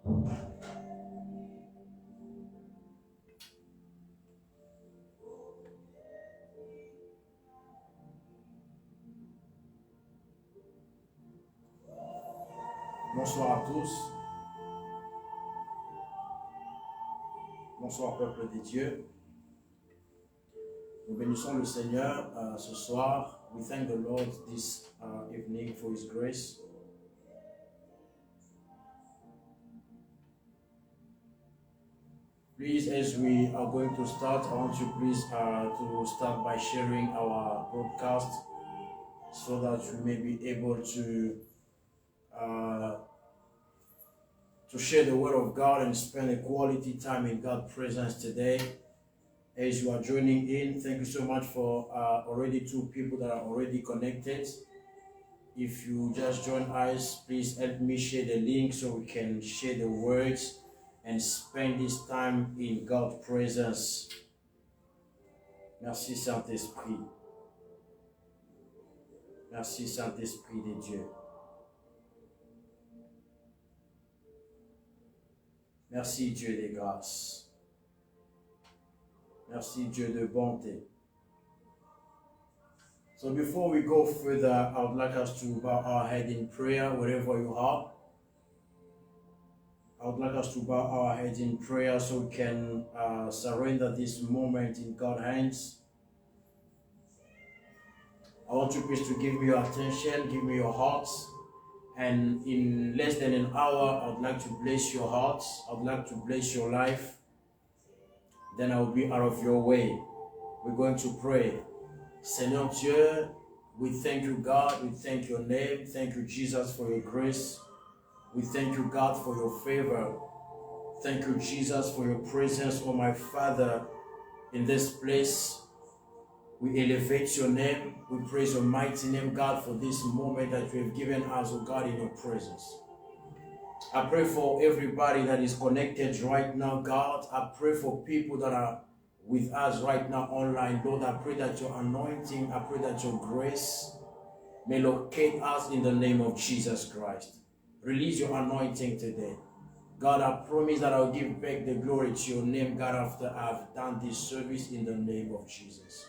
Bonsoir à tous. Bonsoir peuple de Dieu. Nous bénissons le Seigneur ce soir. We thank the Lord this evening for His grace. Please, as we are going to start, I want you please to start by sharing our broadcast so that we may be able to share the word of God and spend a quality time in God's presence today. As you are joining in, thank you so much for already 2 people that are already connected. If you just join us, please help me share the link so we can share the words and spend this time in God's presence. Merci Saint-Esprit. Merci Saint-Esprit de Dieu. Merci Dieu de grâce. Merci Dieu de bonté. So before we go further, I would like us to bow our head in prayer wherever you are. I would like us to bow our heads in prayer so we can surrender this moment in God's hands. I want you please to give me your attention, give me your hearts. And in less than an hour, I would like to bless your hearts. I would like to bless your life. Then I will be out of your way. We're going to pray. Seigneur Dieu, we thank you, God. We thank your name. Thank you, Jesus, for your grace. We thank you, God, for your favor. Thank you, Jesus, for your presence, oh my Father, in this place. We elevate your name. We praise your mighty name, God, for this moment that you have given us, oh God, in your presence. I pray for everybody that is connected right now, God. I pray for people that are with us right now online. Lord, I pray that your anointing, I pray that your grace may locate us in the name of Jesus Christ. Release your anointing today. God, I promise that I'll give back the glory to your name, God, after I've done this service in the name of Jesus.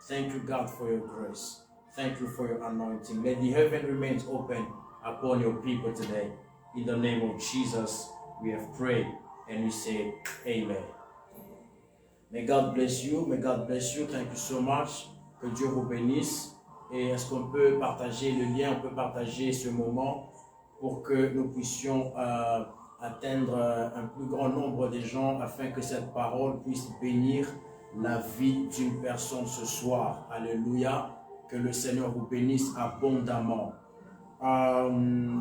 Thank you, God, for your grace. Thank you for your anointing. Let the heaven remain open upon your people today. In the name of Jesus, we have prayed and we say amen. May God bless you. May God bless you. Thank you so much. Que Dieu vous bénisse. Et est-ce qu'on peut partager le lien, on peut partager ce moment pour que nous puissions atteindre un plus grand nombre de gens afin que cette parole puisse bénir la vie d'une personne ce soir. Alléluia. Que le Seigneur vous bénisse abondamment.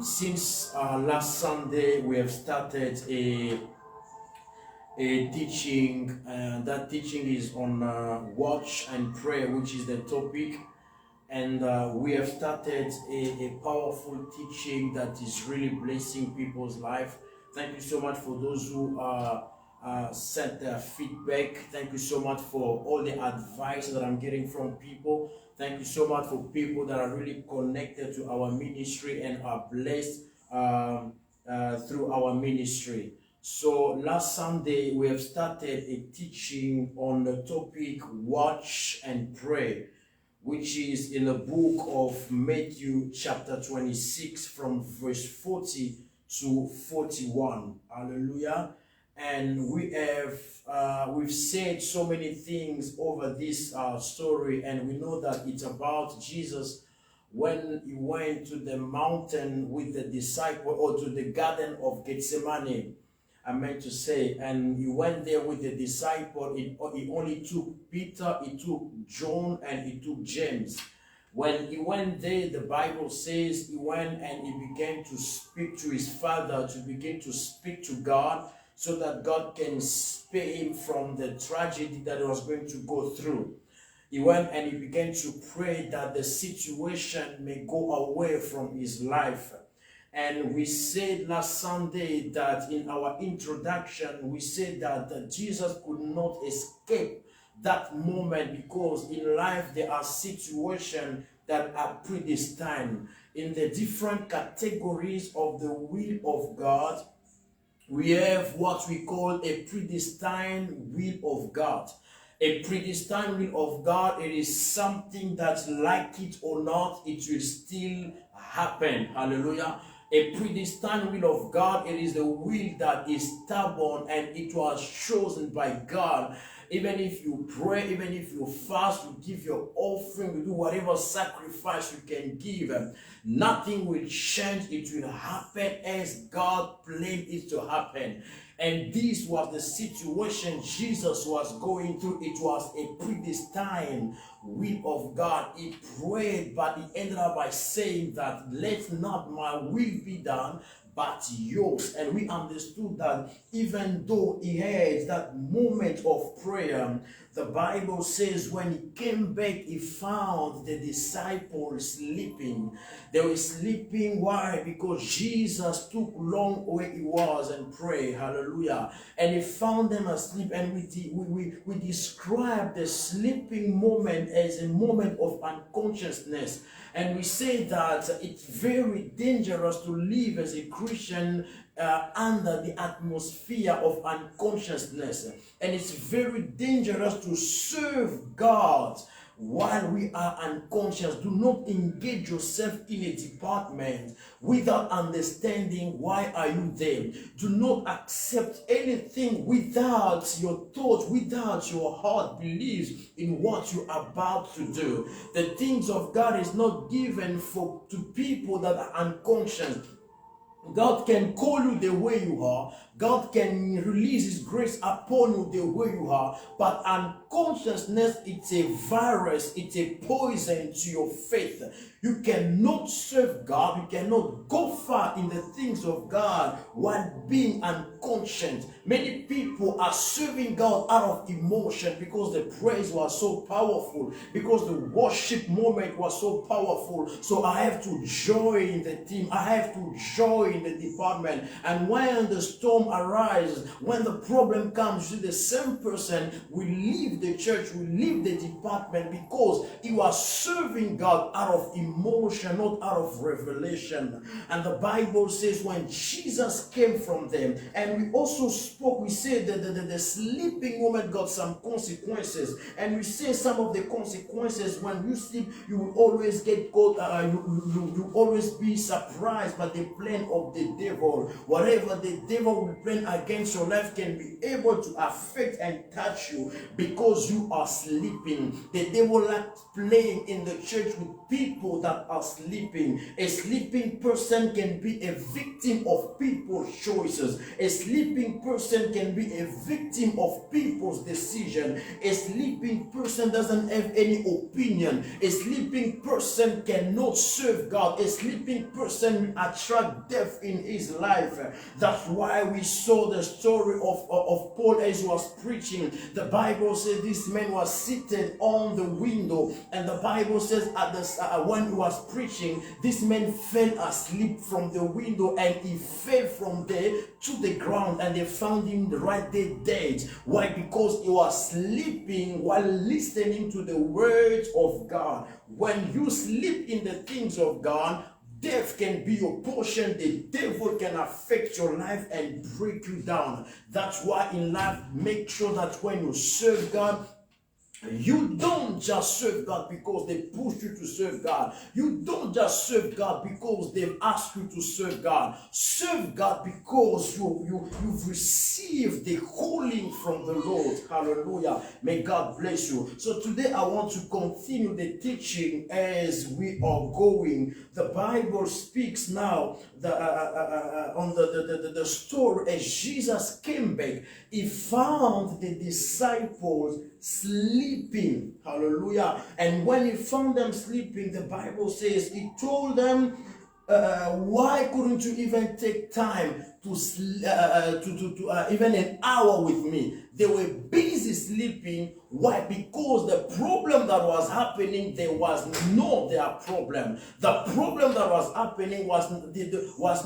Since last Sunday, we have started a teaching, and that teaching is on watch and pray, which is the topic. And we have started a powerful teaching that is really blessing people's life. Thank you so much for those who sent their feedback. Thank you so much for all the advice that I'm getting from people. Thank you so much for people that are really connected to our ministry and are blessed through our ministry. So last Sunday, we have started a teaching on the topic Watch and Pray, which is in the book of Matthew chapter 26 from verse 40 to 41. Hallelujah. And we have we've said so many things over this story, and we know that it's about Jesus when he went to the mountain with the disciple, or to the garden of Gethsemane, I meant to say, and he went there with the disciple. He only took Peter, he took John, and he took James. When he went there, the Bible says he went and he began to speak to his Father, to begin to speak to God, so that God can spare him from the tragedy that he was going to go through. He went and he began to pray that the situation may go away from his life. And we said last Sunday that in our introduction, we said that Jesus could not escape that moment, because in life there are situations that are predestined in the different categories of the will of God. we have what we call a predestined will of God. A predestined will of God, it is something that, like it or not, it will still happen. Hallelujah. A predestined will of God, it is the will that is stubborn and it was chosen by God. Even if you pray, even if you fast, you give your offering, you do whatever sacrifice you can give, nothing will change. It will happen as God planned it to happen. And this was the situation Jesus was going through. It was a predestined will of God. He prayed, but he ended up by saying that, let not my will be done, but yours. And we understood that even though he had that moment of prayer, the Bible says when he came back, he found the disciples sleeping. They were sleeping. Why? Because Jesus took long where he was and prayed. Hallelujah. And he found them asleep. And we describe the sleeping moment as a moment of unconsciousness. And we say that it's very dangerous to live as a Christian under the atmosphere of unconsciousness. And it's very dangerous to serve God while we are unconscious. Do not engage yourself in a department without understanding why are you there. Do not accept anything without your thoughts, without your heart believes in what you're about to do. The things of God is not given to people that are unconscious. God can call you the way you are. God can release His grace upon you the way you are. But unconsciousness, it's a virus, it's a poison to your faith. You cannot serve God. You cannot go far in the things of God while being unconscious. Many people are serving God out of emotion because the praise was so powerful, because the worship moment was so powerful. So I have to join the team. I have to join the department. And when the storm arises, when the problem comes, the same person will leave the church, will leave the department because he was serving God out of emotion, not out of revelation. And the Bible says when Jesus came from them, and we also spoke, we said that the sleeping moment got some consequences. And we say some of the consequences: when you sleep, you will always get caught, you always be surprised by the plan of the devil. Whatever the devil will plan against your life can be able to affect and touch you because you are sleeping. The devil likes playing in the church with people that are sleeping. A sleeping person can be a victim of people's choices. A sleeping person can be a victim of people's decision. A sleeping person doesn't have any opinion. A sleeping person cannot serve God. A sleeping person will attract death in his life. That's why we saw the story of Paul as he was preaching. The Bible says this man was seated on the window, and the Bible says when he was preaching, this man fell asleep from the window, and he fell from there to the ground, and they found him right there dead. Why? Because he was sleeping while listening to the words of God. When you sleep in the things of God, death can be your portion. The devil can affect your life and break you down. That's why in life, make sure that when you serve God, you don't just serve God because they push you to serve God. You don't just serve God because they've asked you to serve God. Serve God because you've received the calling from the Lord. Hallelujah. May God bless you. So today I want to continue the teaching as we are going. The Bible speaks now on the story as Jesus came back. He found the disciples sleeping. Hallelujah. And when he found them sleeping, the Bible says he told them, why couldn't you even take time to even an hour with me? They were busy sleeping. Why? Because the problem that was happening, there was not their problem. The problem that was happening was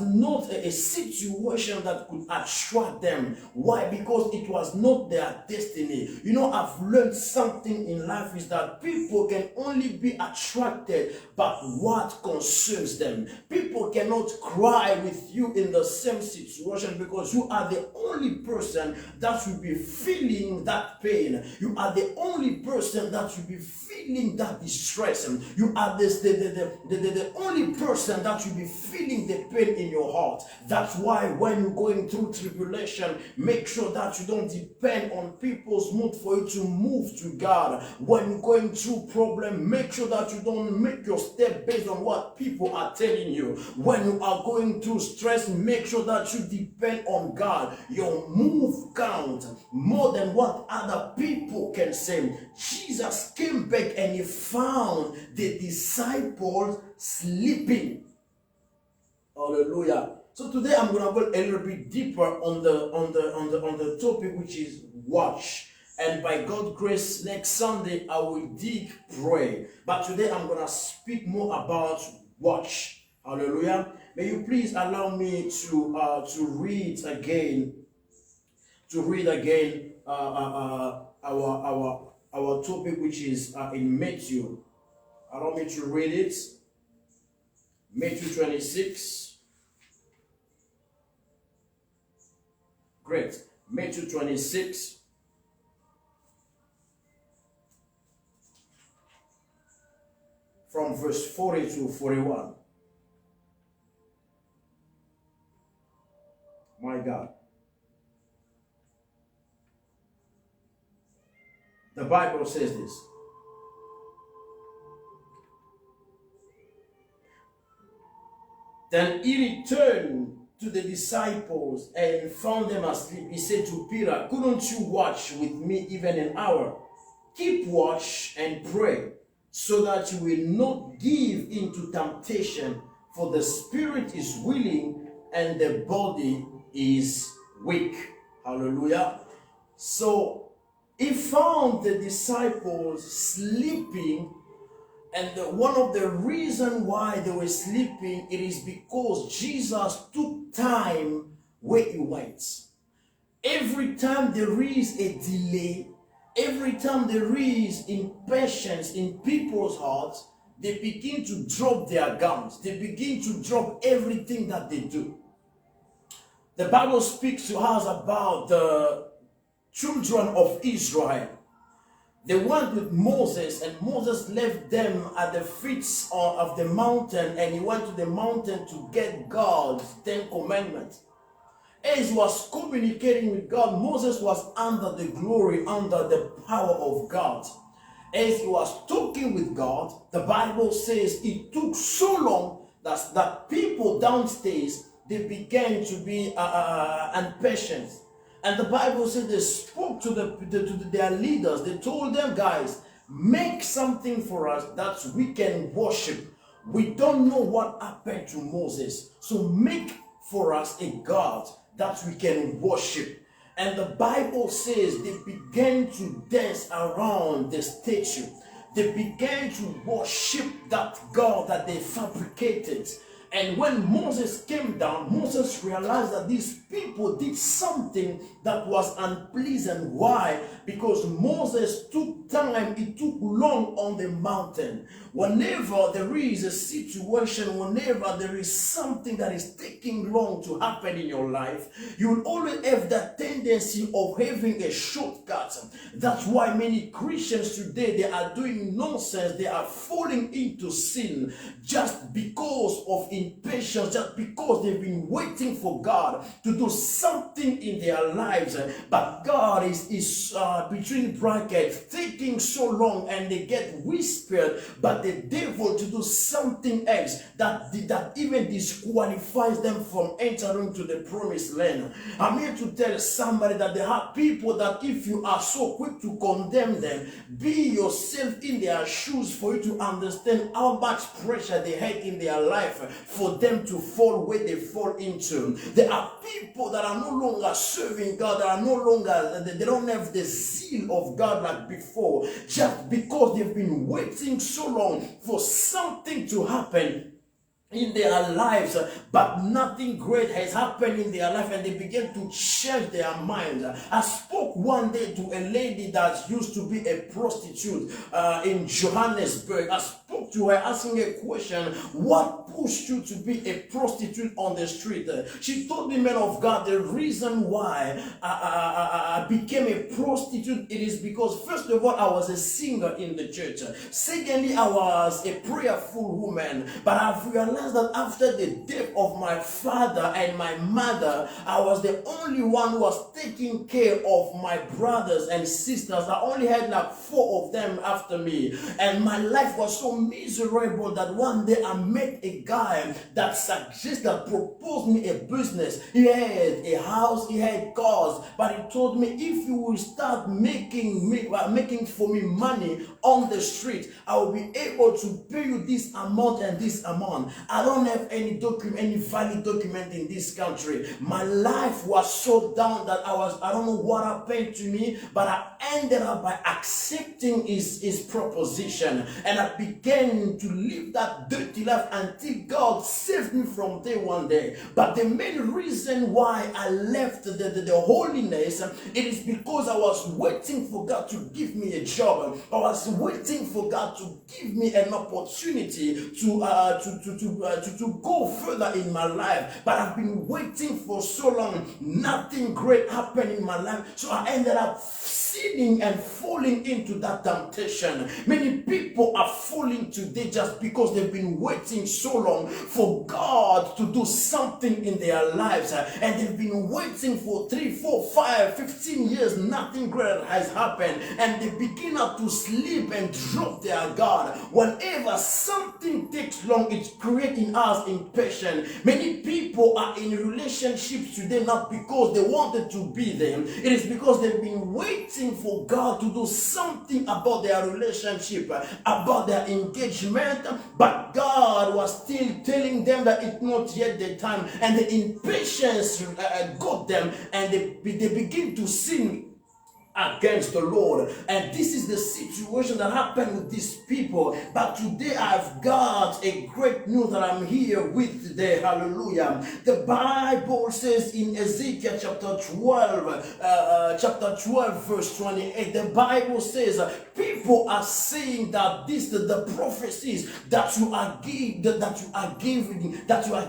not a situation that could attract them. Why? Because it was not their destiny. You know, I've learned something in life is that people can only be attracted by what concerns them. People cannot cry with you in the same situation situation, because you are the only person that will be feeling that pain. You are the only person that will be feeling that distress. You are the only person that will be feeling the pain in your heart. That's why when you're going through tribulation, make sure that you don't depend on people's mood for you to move to God. When you're going through problem, make sure that you don't make your step based on what people are telling you. When you are going through stress, make sure that you depend on God. Your move counts more than what other people can say. Jesus came back and he found the disciples sleeping. Hallelujah. So today I'm going to go a little bit deeper on the topic, which is watch. And by God's grace, next Sunday I will dig pray. But today I'm going to speak more about watch. Hallelujah. May you please allow me to read again. Our topic, which is in Matthew. Allow me to read it. Matthew 26. Great. Matthew 26. From verse 40 to 41. My God. The Bible says this. Then he returned to the disciples and found them asleep. He said to Peter, couldn't you watch with me even an hour? Keep watch and pray, so that you will not give into temptation, for the spirit is willing and the body is weak. Hallelujah. So he found the disciples sleeping, and one of the reasons why they were sleeping, it is because Jesus took time where he went. Every time there is a delay, every time there is impatience in people's hearts, they begin to drop their guns. They begin to drop everything that they do. The Bible speaks to us about the children of Israel. They went with Moses, and Moses left them at the feet of the mountain, and he went to the mountain to get God's 10 commandments. As he was communicating with God, Moses was under the glory, under the power of God. As he was talking with God, the Bible says it took so long that people downstairs, they began to be impatient. And the Bible says they spoke to their leaders. They told them, guys, make something for us that we can worship. We don't know what happened to Moses. So make for us a God that we can worship. And the Bible says they began to dance around the statue. They began to worship that God that they fabricated. And when Moses came down, Moses realized that these people did something that was unpleasant. Why? Because Moses took time, it took long on the mountain. Whenever there is a situation, whenever there is something that is taking long to happen in your life, you will always have that tendency of having a shortcut. That's why many Christians today, they are doing nonsense. They are falling into sin just because of impatience, just because they've been waiting for God to do something in their lives. But God is between brackets taking so long, and they get whispered but the devil to do something else that even disqualifies them from entering to the promised land. I'm here to tell somebody that there are people that if you are so quick to condemn them, be yourself in their shoes for you to understand how much pressure they had in their life for them to fall where they fall into. There are people that are no longer serving God, that are no longer, they don't have the zeal of God like before, just because they've been waiting so long for something to happen in their lives, but nothing great has happened in their life, and they begin to change their minds. I spoke one day to a lady that used to be a prostitute in Johannesburg. I spoke spoke to her asking a question, what pushed you to be a prostitute on the street? She told me, man of God, the reason why I became a prostitute, it is because first of all, I was a singer in the church. Secondly, I was a prayerful woman. But I've realized that after the death of my father and my mother, I was the only one who was taking care of my brothers and sisters. I only had like 4 of them after me. And my life was so miserable that one day I met a guy that suggested, that proposed me a business. He had a house, he had cars, but he told me, if you will start making for me money on the street, I will be able to pay you this amount and this amount. I don't have any valid document in this country. My life was so down that I don't know what happened to me, but I ended up by accepting his proposition, and I began to live that dirty life until God saved me from there one day. But the main reason why I left the holiness, it is because I was waiting for God to give me a job. I was waiting for God to give me an opportunity to go further in my life. But I've been waiting for so long. Nothing great happened in my life. So I ended up sinning and falling into that temptation. Many people are falling today just because they've been waiting so long for God to do something in their lives, and they've been waiting for 3, 4, 5, 15 years. Nothing great has happened, and they begin up to sleep and drop their guard. Whenever something takes long, it's creating us impatient. Many people are in relationships today not because they wanted to be there. It is because they've been waiting for God to do something about their relationship, about their engagement, but God was still telling them that it's not yet the time, and the impatience got them, and they begin to sin against the Lord. And this is the situation that happened with these people. But today I've got a great news that I'm here with today. Hallelujah. The Bible says in Ezekiel chapter 12 verse 28, the Bible says people are saying that the prophecies that you are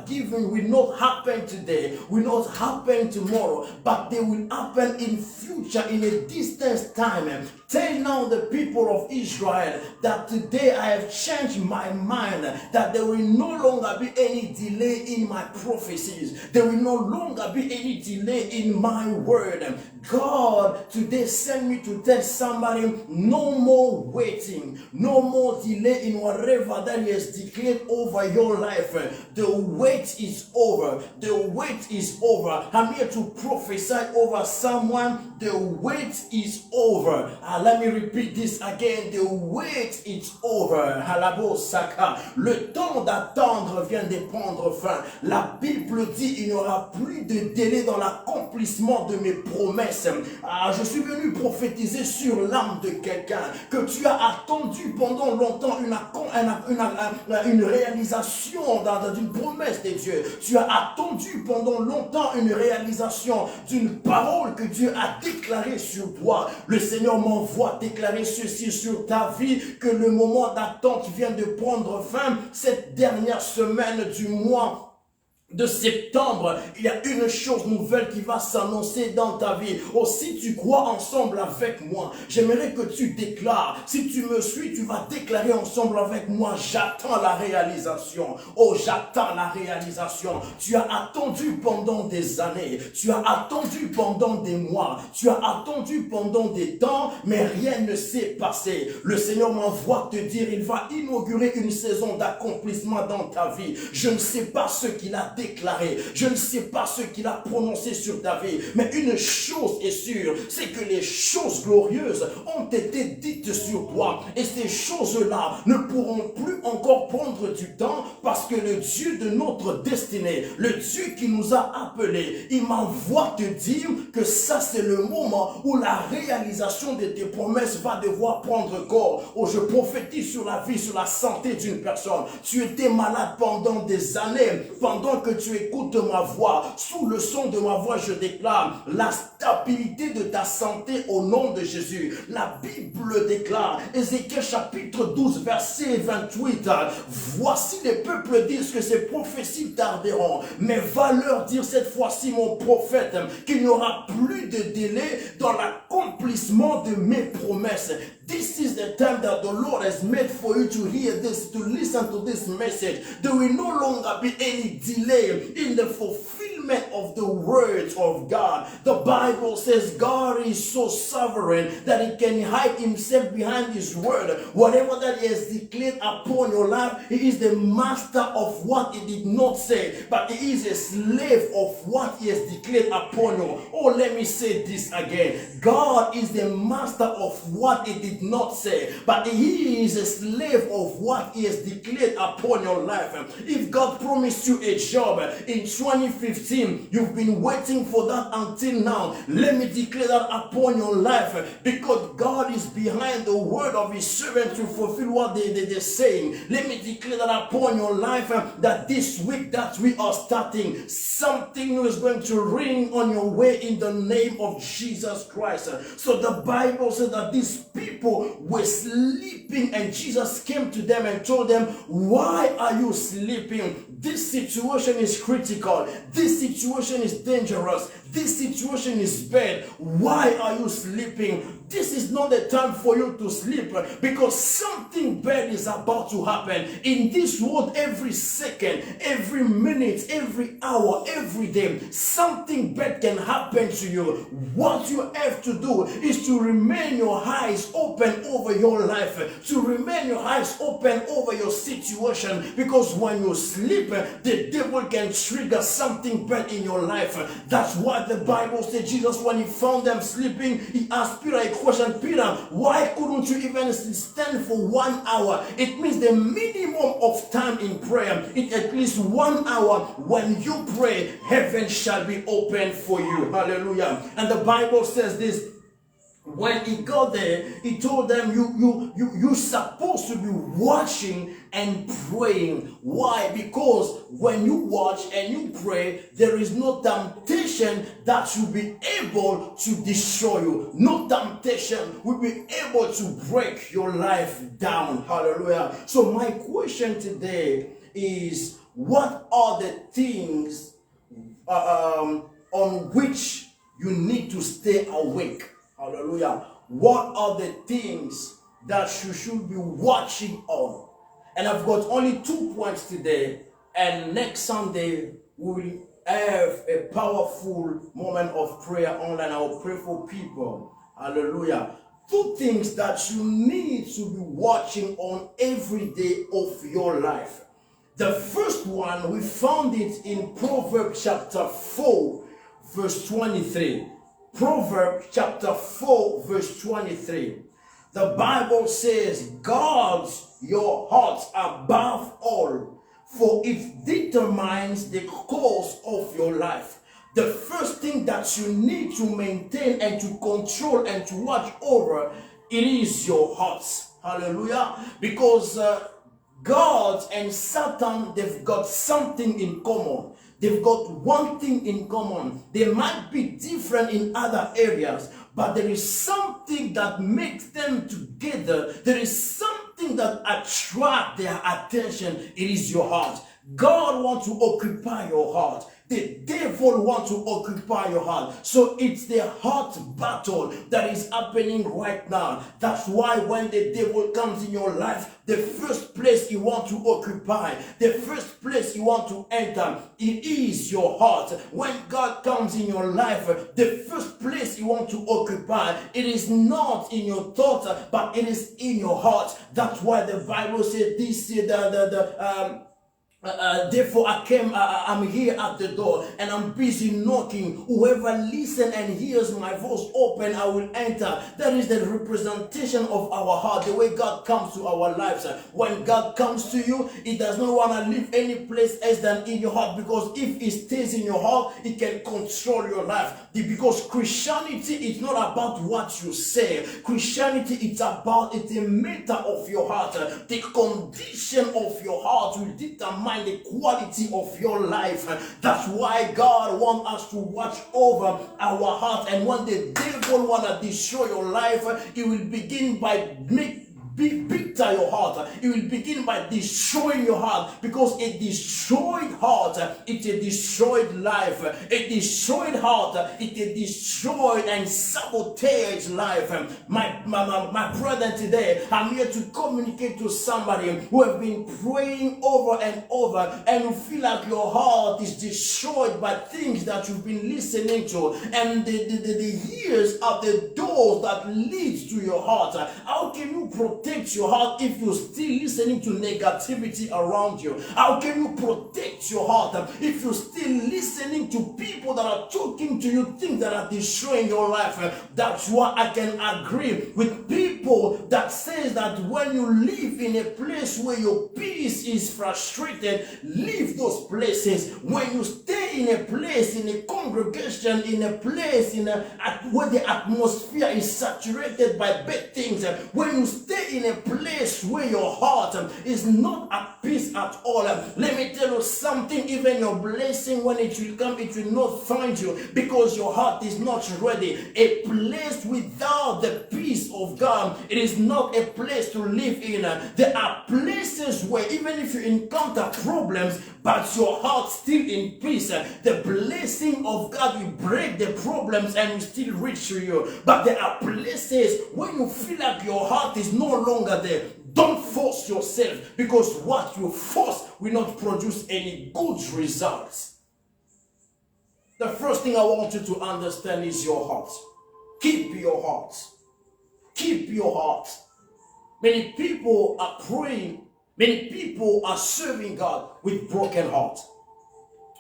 giving will not happen today, will not happen tomorrow, but they will happen in future, in a distance time. Tell now the people of Israel that today I have changed my mind, that there will no longer be any delay in my prophecies. There will no longer be any delay in my word. God today sent me to tell somebody, no more waiting, no more delay in whatever that He has declared over your life. The wait is over. The wait is over. I'm here to prophesy over someone. The wait is over. Let me repeat this again. The wait is over. Halabo Saka. Le temps d'attendre vient de prendre fin. La Bible dit il n'y aura plus de délai dans l'accomplissement de mes promesses. Je suis venu prophétiser sur l'âme de quelqu'un que tu as attendu pendant longtemps une réalisation d'une promesse de Dieu. Tu as attendu pendant longtemps une réalisation d'une parole que Dieu a déclarée sur toi. Le Seigneur m'envoie déclarer ceci sur ta vie, que le moment d'attente vient de prendre fin. Cette dernière semaine du mois de septembre, il y a une chose nouvelle qui va s'annoncer dans ta vie. Oh, si tu crois ensemble avec moi, j'aimerais que tu déclares. Si tu me suis, tu vas déclarer ensemble avec moi. J'attends la réalisation. Oh, j'attends la réalisation. Tu as attendu pendant des années. Tu as attendu pendant des mois. Tu as attendu pendant des temps, mais rien ne s'est passé. Le Seigneur m'envoie te dire, il va inaugurer une saison d'accomplissement dans ta vie. Je ne sais pas ce qu'il a déclaré. Je ne sais pas ce qu'il a prononcé sur ta vie. Mais une chose est sûre, c'est que les choses glorieuses ont été dites sur toi. Et ces choses-là ne pourront plus encore prendre du temps, parce que le Dieu de notre destinée, le Dieu qui nous a appelés, il m'envoie te dire que ça c'est le moment où la réalisation de tes promesses va devoir prendre corps. Oh, je prophétise sur la vie, sur la santé d'une personne. Tu étais malade pendant des années, pendant que tu écoutes ma voix, sous le son de ma voix, je déclare, la stabilité de ta santé au nom de Jésus. La Bible déclare, Ézéchiel chapitre 12, verset 28, voici les peuples disent que ces prophéties tarderont, mais va leur dire cette fois-ci, mon prophète, qu'il n'y aura plus de délai dans l'accomplissement de mes promesses. This is the time that the Lord has made for you to hear this, to listen to this message. There will no longer be any delay in the fulfillment of the words of God. The Bible says God is so sovereign that he can hide himself behind his word. Whatever that he has declared upon your life, he is the master of what he did not say, but he is a slave of what he has declared upon you. Oh, let me say this again. God is the master of what he did not say, but he is a slave of what he has declared upon your life. If God promised you a job in 2015, you've been waiting for that until now, let me declare that upon your life, because God is behind the word of his servant to fulfill what they're saying. Let me declare that upon your life, that this week that we are starting, something new is going to ring on your way in the name of Jesus Christ. So the Bible says that these people were sleeping, and Jesus came to them and told them, why are you sleeping? This situation is critical. This situation is dangerous. This situation is bad. Why are you sleeping? This is not the time for you to sleep, because something bad is about to happen. In this world, every second, every minute, every hour, every day, something bad can happen to you. What you have to do is to remain your eyes open over your life, to remain your eyes open over your situation, because when you sleep, the devil can trigger something bad in your life. That's why the Bible says Jesus, when he found them sleeping, he asked Peter a question. Peter, why couldn't you even stand for 1 hour? It means the minimum of time in prayer is at least 1 hour. When you pray, heaven shall be open for you. Hallelujah. And the Bible says this. When he got there, he told them, you're supposed to be watching and praying. Why? Because when you watch and you pray, there is no temptation that will be able to destroy you. No temptation will be able to break your life down. Hallelujah. So my question today is, what are the things on which you need to stay awake? Hallelujah. What are the things that you should be watching on? And I've got only 2 points today. And next Sunday, we will have a powerful moment of prayer online. I will pray for people. Hallelujah. 2 things that you need to be watching on every day of your life. The first one, we found it in Proverbs chapter 4, verse 23. Proverbs chapter 4, verse 23. The Bible says, guard your heart above all, for it determines the course of your life. The first thing that you need to maintain and to control and to watch over, it is your heart. Hallelujah. Because God and Satan, they've got something in common. They've got one thing in common. They might be different in other areas, but there is something that makes them together. There is something that attracts their attention. It is your heart. God wants to occupy your heart. The devil wants to occupy your heart. So it's the heart battle that is happening right now. That's why when the devil comes in your life, the first place you want to occupy, the first place you want to enter, it is your heart. When God comes in your life, the first place you want to occupy, it is not in your thoughts, but it is in your heart. That's why the Bible said this, therefore I'm here at the door and I'm busy knocking. Whoever listens and hears my voice open, I will enter. That is the representation of our heart, the way God comes to our lives. When God comes to you, He does not want to live any place else than in your heart, because if He stays in your heart, He can control your life. Because Christianity is not about what you say. Christianity is about, it's a matter of your heart. The condition of your heart will determine define the quality of your life. That's why God wants us to watch over our heart. And when the devil want to destroy your life, he will begin by bitter your heart. It will begin by destroying your heart, because a destroyed heart, it's a destroyed life. A destroyed heart, it's a destroyed and sabotaged life. My brother, today I'm here to communicate to somebody who have been praying over and over, and you feel like your heart is destroyed by things that you've been listening to, and the ears are the doors that leads to your heart. How can you protect your heart if you're still listening to negativity around you? How can you protect your heart if you're still listening to people that are talking to you things that are destroying your life? That's why I can agree with people that says that when you live in a place where your peace is frustrated, leave those places. When you stay in a place, in a congregation, in a place where the atmosphere is saturated by bad things, when you stay in a place where your heart is not at peace at all, let me tell you something, even your blessing, when it will come, it will not find you, because your heart is not ready. A place without the peace of God, it is not a place to live in. There are places where even if you encounter problems, but your heart still in peace, the blessing of God will break the problems and will still reach to you. But there are places when you feel like your heart is no longer there. Don't force yourself, because what you force will not produce any good results. The first thing I want you to understand is your heart. Keep your heart. Keep your heart. Many people are praying. Many people are serving God with broken heart.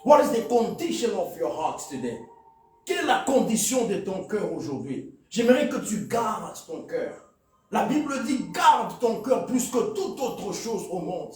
What is the condition of your heart today? Quelle est la condition de ton cœur aujourd'hui? J'aimerais que tu gardes ton cœur. La Bible dit, garde ton cœur plus que toute autre chose au monde.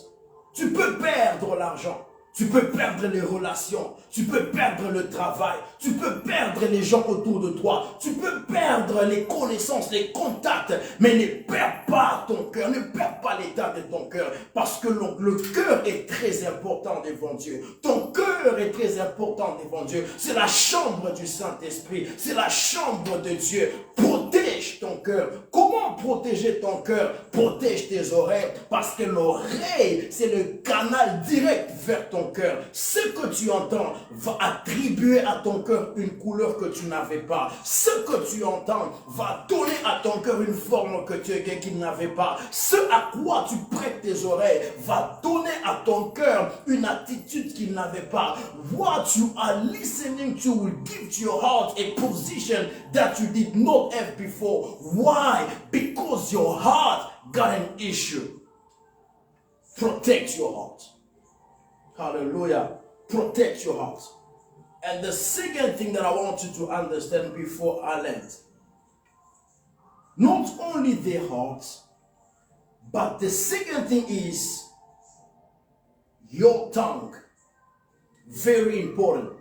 Tu peux perdre l'argent. Tu peux perdre les relations, tu peux perdre le travail, tu peux perdre les gens autour de toi, tu peux perdre les connaissances, les contacts, mais ne perds pas ton cœur, ne perds pas l'état de ton cœur, parce que le cœur est très important devant Dieu. Ton cœur est très important devant Dieu. C'est la chambre du Saint-Esprit, c'est la chambre de Dieu. Protège ton cœur. Comment protéger ton cœur? Protège tes oreilles, parce que l'oreille, c'est le canal direct vers ton cœur. Ce que tu entends va attribuer à ton cœur une couleur que tu n'avais pas. Ce que tu entends va donner à ton cœur une forme qu'il n'avait pas. Ce à quoi tu prêtes tes oreilles va donner à ton cœur une attitude qu'il n'avait pas. What you are listening to will give to your heart a position that you did not have before. Why? Because your heart got an issue. Protect your heart. Hallelujah. Protect your heart. And the second thing that I want you to understand before I land, not only the heart, but the second thing is your tongue. Very important.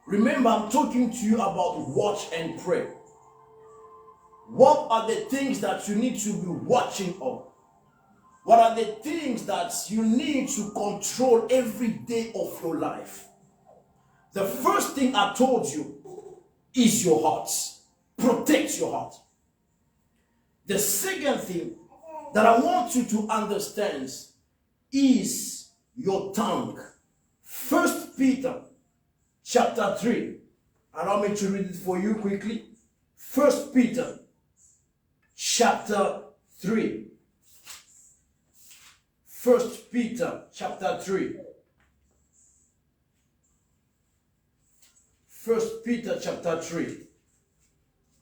Remember, I'm talking to you about watch and pray. What are the things that you need to be watching on? What are the things that you need to control every day of your life? The first thing I told you is your heart. Protect your heart. The second thing that I want you to understand is your tongue. 1 Peter chapter 3. Allow me to read it for you quickly. 1 Peter chapter 3. 1 Peter chapter 3. 1 Peter chapter 3.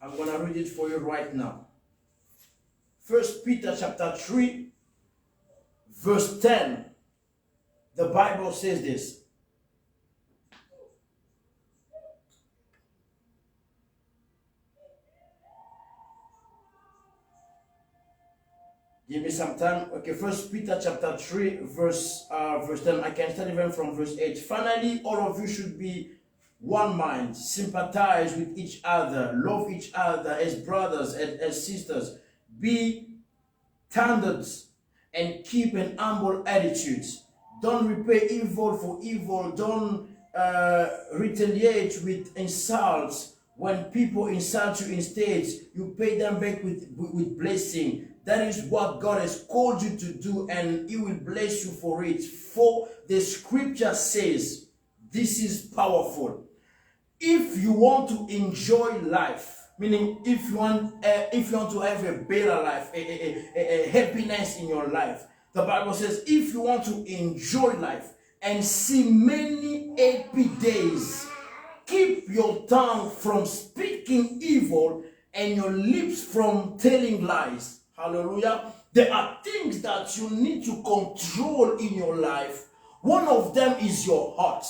I'm going to read it for you right now. 1 Peter chapter 3, verse 10. The Bible says this. Give me some time. Okay, 1 Peter chapter 3, verse 10. I can start even from verse 8. Finally, all of you should be one mind, sympathize with each other, love each other as brothers and as sisters, be tender and keep an humble attitude. Don't repay evil for evil. Don't retaliate with insults. When people insult you instead, you pay them back with blessing. That is what God has called you to do, and He will bless you for it. For the scripture says, this is powerful. If you want to enjoy life, meaning if you want to have a better life, a happiness in your life, the Bible says, if you want to enjoy life and see many happy days, keep your tongue from speaking evil and your lips from telling lies. Hallelujah. There are things that you need to control in your life. One of them is your heart.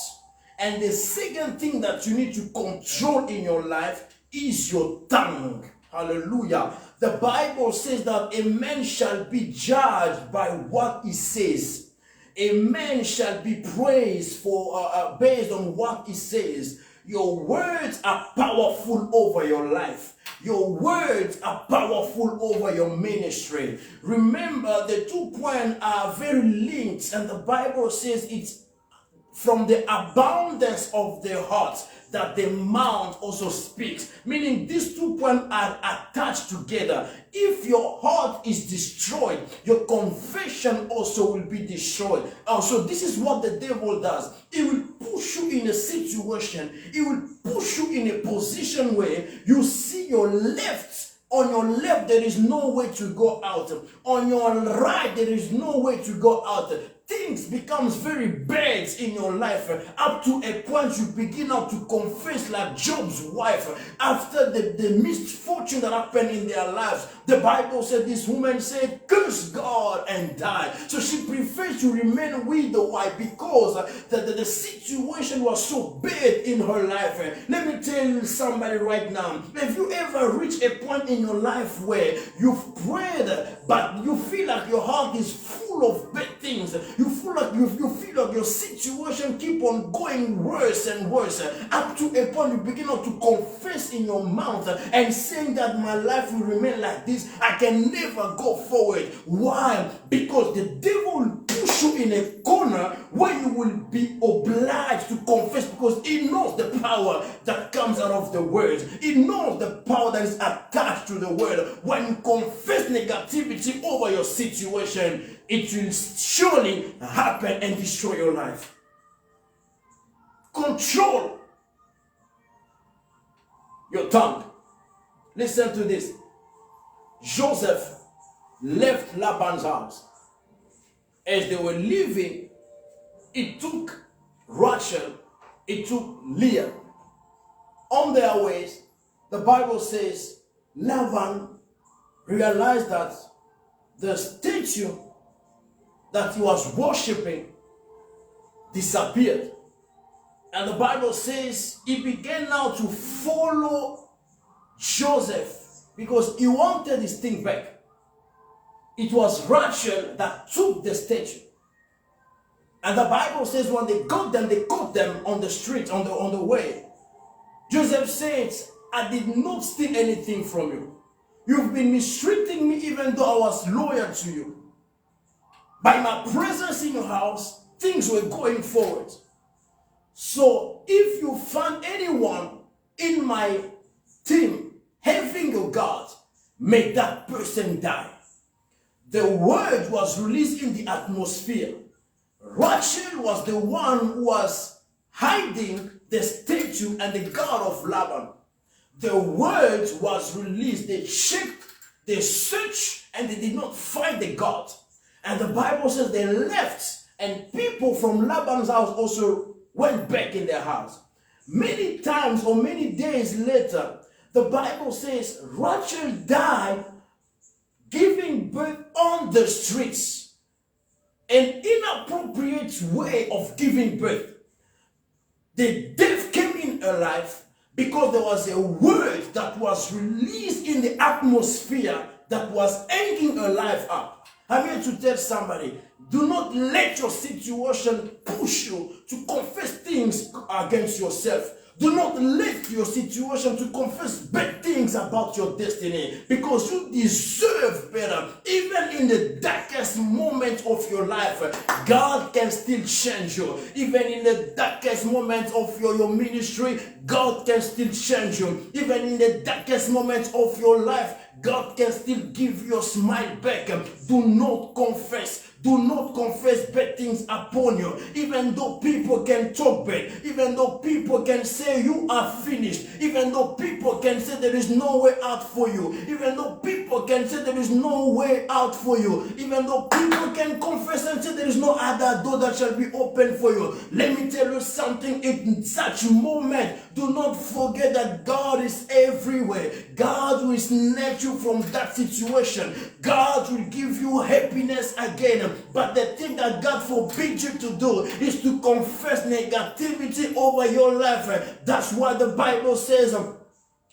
And the second thing that you need to control in your life is your tongue. Hallelujah. The Bible says that a man shall be judged by what he says. A man shall be praised for based on what he says. Your words are powerful over your life. Your words are powerful over your ministry. Remember, the 2 points are very linked, and the Bible says it's from the abundance of the heart that the mouth also speaks. Meaning these 2 points are attached together. If your heart is destroyed, your confession also will be destroyed. So this is what the devil does. He will push you in a situation. He will push you in a position where you see your left. On your left, there is no way to go out. On your right, there is no way to go out. Things becomes very bad in your life, up to a point you begin now to confess like Job's wife. After the misfortune that happened in their lives, the Bible said this woman said, curse God and die. So she preferred to remain with the wife because the situation was so bad in her life. Let me tell you somebody right now, if you ever reach a point in your life where you've prayed but you feel like your heart is full of bad things, you feel like your situation keep on going worse and worse, up to a point you begin to confess in your mouth and saying that my life will remain like this, I can never go forward. Why? Because the devil will push you in a corner where you will be obliged to confess, because he knows the power that comes out of the word. He knows the power that is attached to the word. When you confess negativity over your situation, it will surely happen and destroy your life. Control your tongue. Listen to this. Joseph left Laban's house. As they were leaving, it took Rachel, it took Leah. On their ways, the Bible says Laban realized that the statue that he was worshiping disappeared. And the Bible says he began now to follow Joseph because he wanted his thing back. It was Rachel that took the statue. And the Bible says when they caught them on the street, on the way. Joseph says, I did not steal anything from you. You've been mistreating me even though I was loyal to you. By my presence in your house, things were going forward. So if you find anyone in my team having a God, may that person die. The word was released in the atmosphere. Rachel was the one who was hiding the statue and the God of Laban. The word was released. They checked, they searched, and they did not find the God. And the Bible says they left, and people from Laban's house also went back in their house. Many times or many days later, the Bible says Rachel died giving birth on the streets. An inappropriate way of giving birth. The death came in her life because there was a word that was released in the atmosphere that was hanging her life up. I'm here to tell somebody, do not let your situation push you to confess things against yourself. Do not let your situation to confess bad things things about your destiny because you deserve better. Even in the darkest moment of your life, God can still change you. Even in the darkest moments of your ministry, God can still change you. Even in the darkest moments of your life, God can still give you a smile back. Do not confess. Do not confess bad things upon you. Even though people can talk bad. Even though people can say you are finished. Even though people can say there is no way out for you. Even though people can say there is no way out for you. Even though people can confess and say there is no other door that shall be open for you. Let me tell you something. In such moment, do not forget that God is everywhere. God will snatch you from that situation. God will give you happiness again. But the thing that God forbids you to do is to confess negativity over your life. That's why the Bible says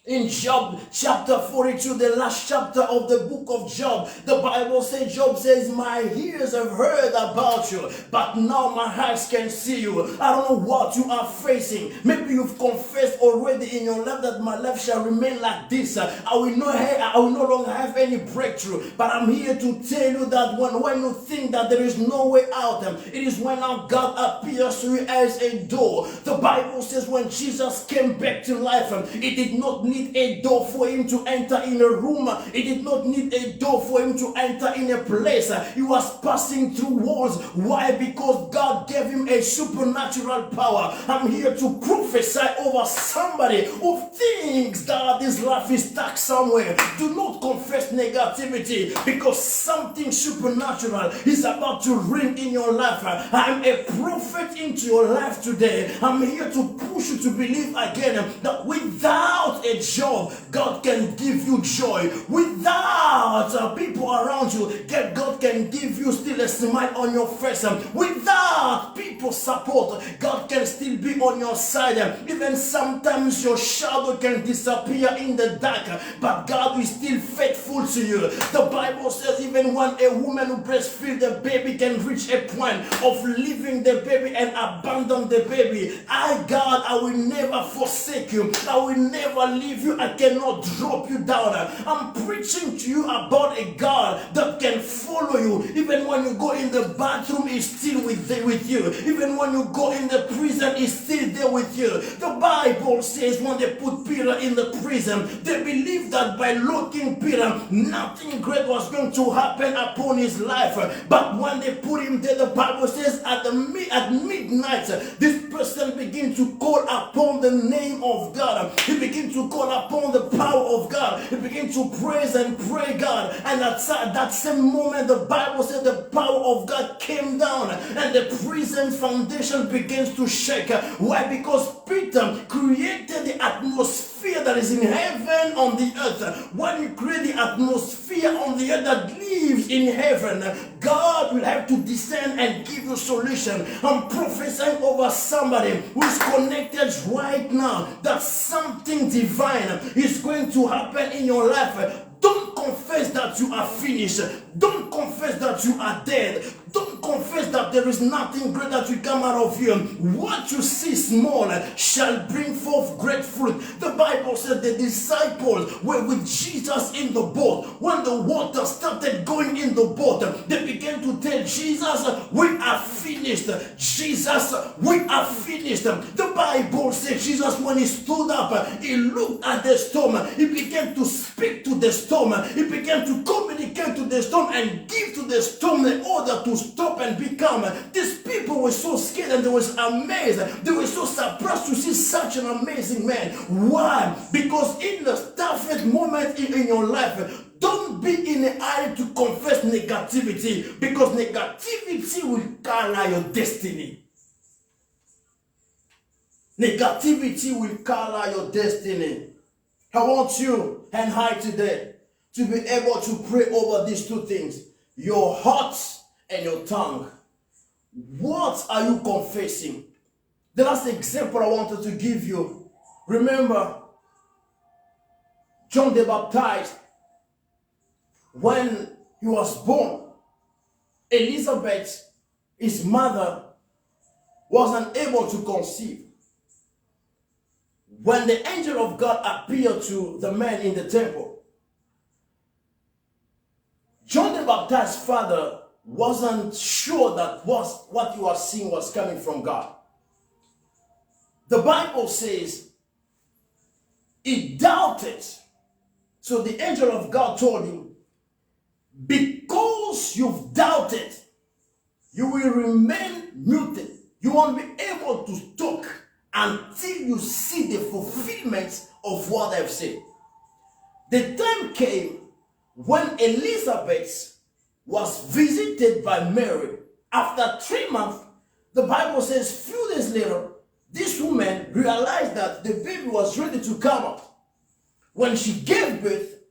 in Job chapter 42, the last chapter of the book of Job, the Bible says, Job says, my ears have heard about you, but now my eyes can see you. I don't know what you are facing. Maybe you've confessed already in your life that my life shall remain like this. I will no longer have any breakthrough. But I'm here to tell you that when you think that there is no way out, it is when now God appears to you as a door. The Bible says when Jesus came back to life, it did not need a door for him to enter in a room. He did not need a door for him to enter in a place. He was passing through walls. Why? Because God gave him a supernatural power. I'm here to prophesy over somebody who thinks that this life is stuck somewhere. Do not confess negativity because something supernatural is about to ring in your life. I'm a prophet into your life today. I'm here to push you to believe again that without a job, God can give you joy. Without people around you, God can give you still a smile on your face. Without people's support, God can still be on your side. Even sometimes your shadow can disappear in the dark, but God is still faithful to you. The Bible says even when a woman who breastfeeds the baby can reach a point of leaving the baby and abandon the baby, God, I will never forsake you. I will never leave you. I cannot drop you down. I'm preaching to you about a God that can follow you. Even when you go in the bathroom, he's still with you. Even when you go in the prison, he's still there with you. The Bible says when they put Peter in the prison, they believed that by locking Peter, nothing great was going to happen upon his life. But when they put him there, the Bible says at midnight, this person began to call upon the name of God. He began to call upon the power of God. He began to praise and pray God. And at that same moment, the Bible said the power of God came down and the prison foundation begins to shake. Why? Because Peter created the atmosphere that is in heaven on the earth. When you create the atmosphere on the earth that lives in heaven, God will have to descend and give you solution. I'm prophesying over somebody who is connected right now that something divine is going to happen in your life. Don't confess that you are finished. Don't confess that you are dead. Don't confess that there is nothing great that will come out of you. What you see small shall bring forth great fruit. The Bible said the disciples were with Jesus in the boat. When the water started going in the boat, they began to tell Jesus, we are finished. Jesus, we are finished. The Bible said Jesus, when he stood up, he looked at the storm. He began to speak to the storm. He began to communicate to the storm and give to the storm the order to stop and be calm. These people were so scared and they were amazed. They were so surprised to see such an amazing man. Why? Because in the toughest moment in your life, don't be in a hurry to confess negativity, because negativity will color your destiny. Negativity will color your destiny. I want you and I today to be able to pray over these two things: your heart and your tongue. What are you confessing? The last example I wanted to give you. Remember, John the Baptist, when he was born, Elizabeth, his mother, was unable to conceive. when the angel of God appeared to the man in the temple, John the Baptist's father wasn't sure that what he was seeing was coming from God. The Bible says he doubted. So the angel of God told him, because you've doubted, you will remain muted. You won't be able to talk until you see the fulfillment of what I've said. The time came when Elizabeth was visited by Mary. After 3 months, the Bible says, few days later, this woman realized that the baby was ready to come out. When she gave birth,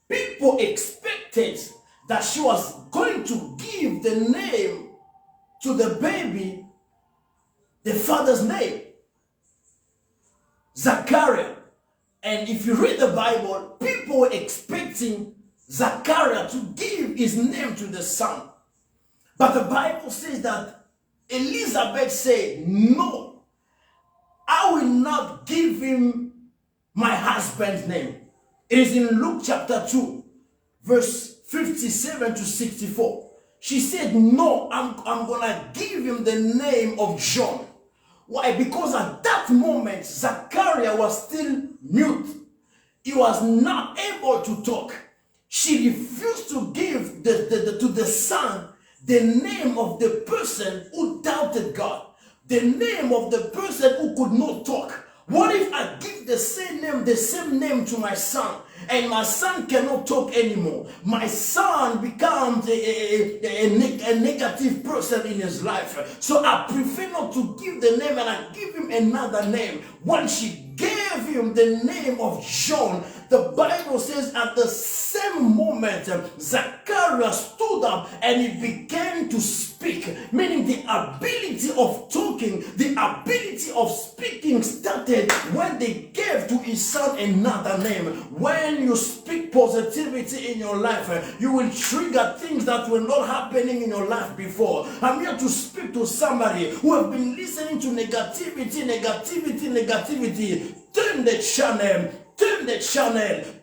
people expected that she was going to give the name to the baby, the father's name, Zachariah. And if you read the Bible, people were expecting Zachariah to give his name to the son. But the Bible says that Elizabeth said, no, I will not give him my husband's name. It is in Luke chapter 2, verse 57 to 64. She said, no, I'm going to give him the name of John. Why? Because at that moment, Zachariah was still mute. He was not able to talk. She refused to give to the son the name of the person who doubted God, the name of the person who could not talk. What if I give the same name to my son, and my son cannot talk anymore? My son becomes a negative person in his life. So I prefer not to give the name, and I give him another name. When she gave him the name of John, the Bible says at the same moment, Zacharias stood up and he began to speak, meaning the ability of talking, the ability of speaking started when they gave to his son another name. When you speak positivity in your life, you will trigger things that were not happening in your life before. I'm here to speak to somebody who have been listening to negativity. Turn the channel,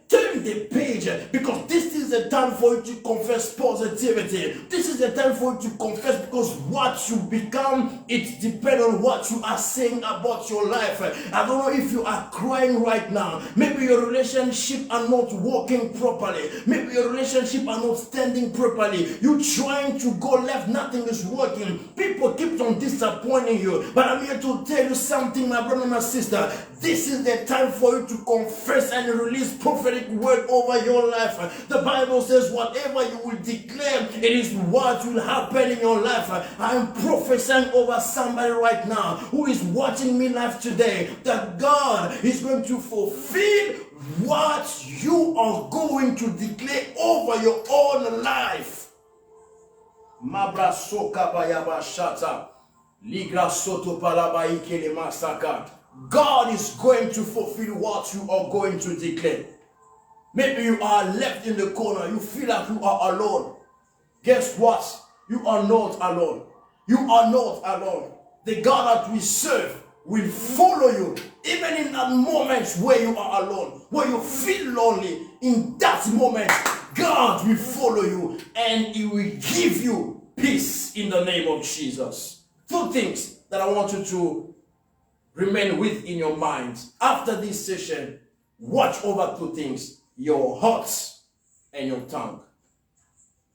turn the page, because this is the time for you to confess positivity. This is the time for you to confess, because what you become, it depends on what you are saying about your life. I don't know if you are crying right now. Maybe your relationship are not working properly. Maybe your relationship are not standing properly. You're trying to go left, nothing is working. People keep on disappointing you. But I'm here to tell you something, my brother and my sister. This is the time for you to confess and release prophetic word over your life. The Bible says whatever you will declare, it is what will happen in your life. I'm prophesying over somebody right now who is watching me live today, that God is going to fulfill what you are going to declare over your own life. Mabra soka bayaba shata. Ligra soto palaba ikele masaka. God is going to fulfill what you are going to declare. Maybe you are left in the corner. You feel like you are alone. Guess what? You are not alone. You are not alone. The God that we serve will follow you. Even in that moment where you are alone, where you feel lonely, in that moment, God will follow you and He will give you peace in the name of Jesus. Two things that I want you to remain with in your mind. After this session, watch over two things: your heart and your tongue.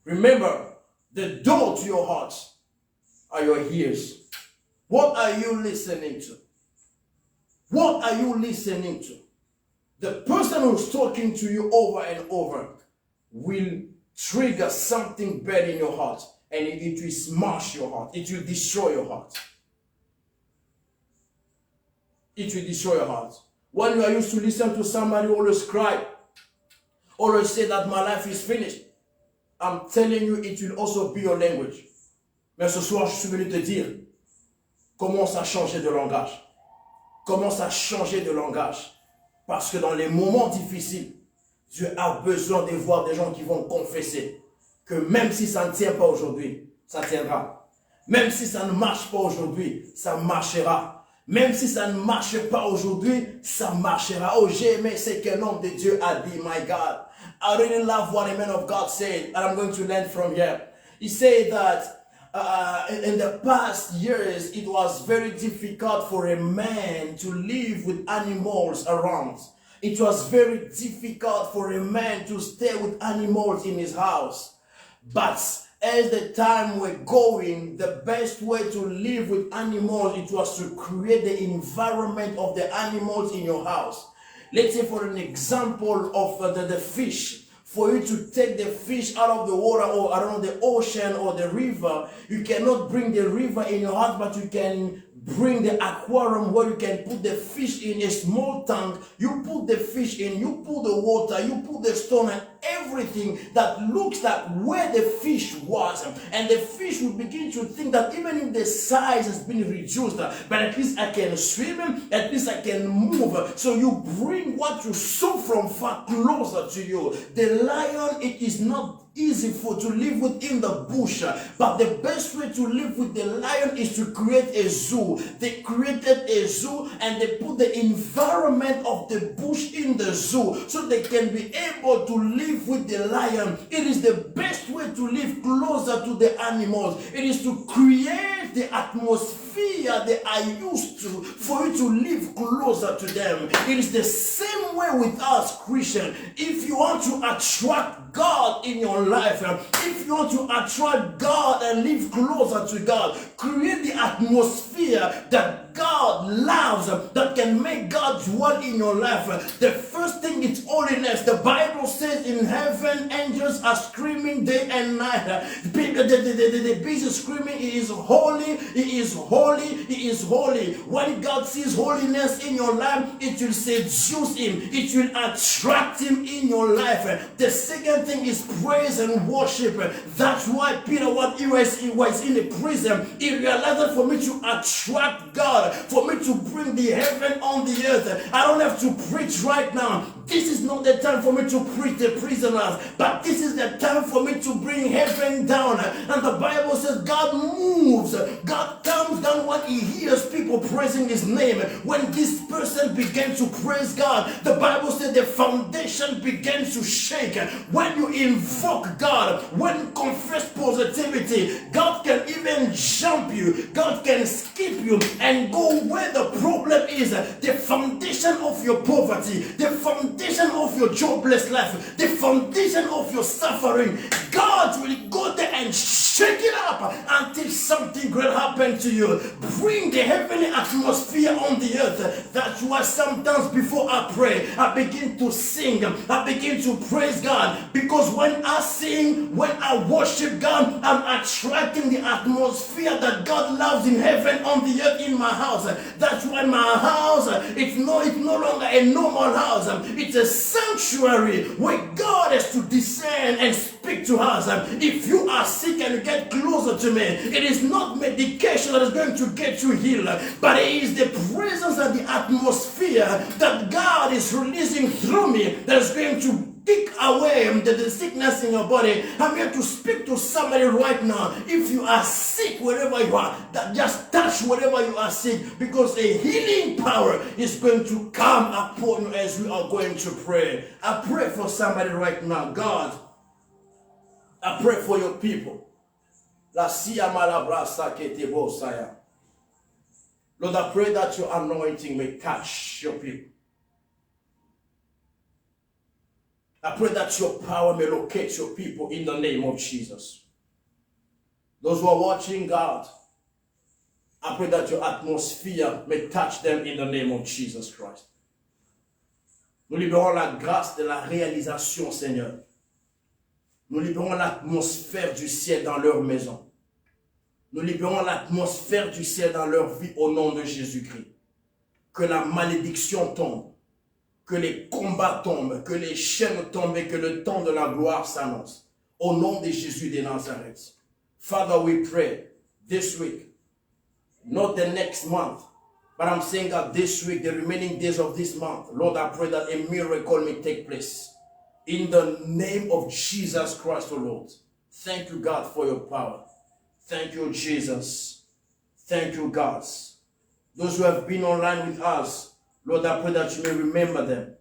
Remember, the door to your heart are your ears. What are you listening to? What are you listening to? The person who's talking to you over and over will trigger something bad in your heart, and it will smash your heart. It will destroy your heart. It will destroy your heart. When you are used to listen to somebody who always cry, always say that my life is finished, I'm telling you, it will also be your language. Mais ce soir, je suis venu te dire, commence à changer de langage. Commence à changer de langage. Parce que dans les moments difficiles, Dieu a besoin de voir des gens qui vont confesser que même si ça ne tient pas aujourd'hui, ça tiendra. Même si ça ne marche pas aujourd'hui, ça marchera. Même si ça ne marche pas aujourd'hui, ça marchera. Oh, j'ai aimé ce qu'un homme de Dieu a dit, my God. I really love what a man of God said, and I'm going to learn from here. He said that in the past years, it was very difficult for a man to live with animals around. It was very difficult for a man to stay with animals in his house. But as the time were going, the best way to live with animals, it was to create the environment of the animals in your house. Let's say for an example of the fish. For you to take the fish out of the water or around the ocean or the river, you cannot bring the river in your house, but you can bring the aquarium where you can put the fish in a small tank. You put the fish in, you put the water, you put the stone and everything that looks like where the fish was. And the fish will begin to think that even if the size has been reduced, but at least I can swim, at least I can move. So you bring what you saw from far closer to you. The lion, it is not easy to live within the bush, but the best way to live with the lion is to create a zoo. They created a zoo and they put the environment of the bush in the zoo so they can be able to live with the lion. It is the best way to live closer to the animals. It is to create the atmosphere they are used to for you to live closer to them. It is the same way with us Christians. If you want to attract God in your life, if you want to attract God and live closer to God, create the atmosphere that God loves, that can make God dwell in your life. The first thing is holiness. The Bible says in heaven, angels are screaming day and night. The beast is screaming, He is holy, He is holy, He is holy. When God sees holiness in your life, it will seduce Him. It will attract Him in your life. The second thing is praise and worship. That's why Peter, when he was in the prison, he realized that for me to attract God, for me to bring the heaven on the earth, I don't have to preach right now. This is not the time for me to preach the prisoners, but this is the time for me to bring heaven down. And the Bible says God moves. God comes down when He hears people praising His name. When this person begins to praise God, the Bible says the foundation begins to shake. When you invoke God, when you confess positivity, God can even jump you. God can skip you and go where the problem is. The foundation of your poverty, the foundation of your jobless life, the foundation of your suffering, God will go there and shake it up until something great happens to you. Bring the heavenly atmosphere on the earth. That's why sometimes before I pray, I begin to sing, I begin to praise God, because when I sing, when I worship God, I'm attracting the atmosphere that God loves in heaven on the earth in my house. That's why my house, it's no longer a normal house. It's a sanctuary where God has to descend and speak to us. If you are sick and you get closer to me, it is not medication that is going to get you healed, but it is the presence and the atmosphere that God is releasing through me that is going to take away the sickness in your body. I'm here to speak to somebody right now. If you are sick wherever you are, that just touch wherever you are sick, because a healing power is going to come upon you as we are going to pray. I pray for somebody right now. God, I pray for your people. Lord, I pray that your anointing may touch your people. I pray that your power may locate your people in the name of Jesus. Those who are watching, God, I pray that your atmosphere may touch them in the name of Jesus Christ. Nous libérons la grâce de la réalisation, Seigneur. Nous libérons l'atmosphère du ciel dans leur maison. Nous libérons l'atmosphère du ciel dans leur vie au nom de Jésus-Christ. Que la malédiction tombe. Que les combats tombent, que les chaînes tombent et que le temps de la gloire s'annonce. Au nom de Jésus de Nazareth. Father, we pray this week, not the next month, but I'm saying that this week, the remaining days of this month, Lord, I pray that a miracle may take place. In the name of Jesus Christ, O Lord. Thank you, God, for your power. Thank you, Jesus. Thank you, God. Those who have been online with us, Lord, I pray that you may remember them.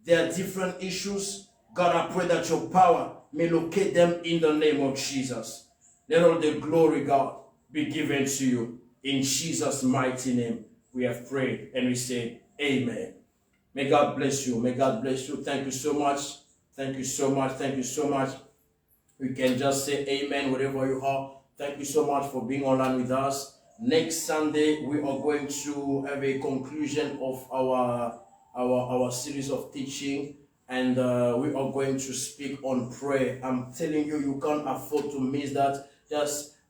There are different issues. God, I pray that your power may locate them in the name of Jesus. Let all the glory, God, be given to you. In Jesus' mighty name, we have prayed and we say, amen. May God bless you. May God bless you. Thank you so much. Thank you so much. Thank you so much. You can just say amen wherever you are. Thank you so much for being online with us. Next Sunday, we are going to have a conclusion of our series of teaching. And we are going to speak on prayer. I'm telling you, you can't afford to miss that.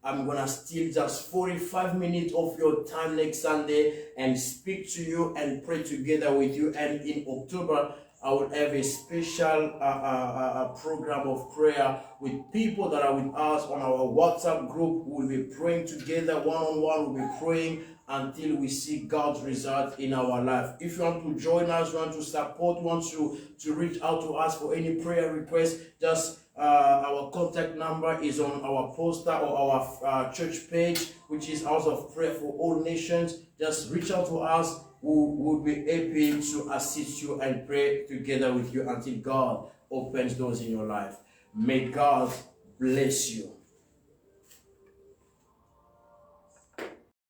I'm gonna steal just 45 minutes of your time next Sunday and speak to you and pray together with you. And in October, I will have a special program of prayer with people that are with us on our WhatsApp group. We'll be praying together one-on-one. We'll be praying until we see God's result in our life. If you want to join us, you want to support, you want to reach out to us for any prayer request, just our contact number is on our poster or our church page, which is House of Prayer for All Nations. Just reach out to us. We would be happy to assist you and pray together with you until God opens doors in your life. May God bless you.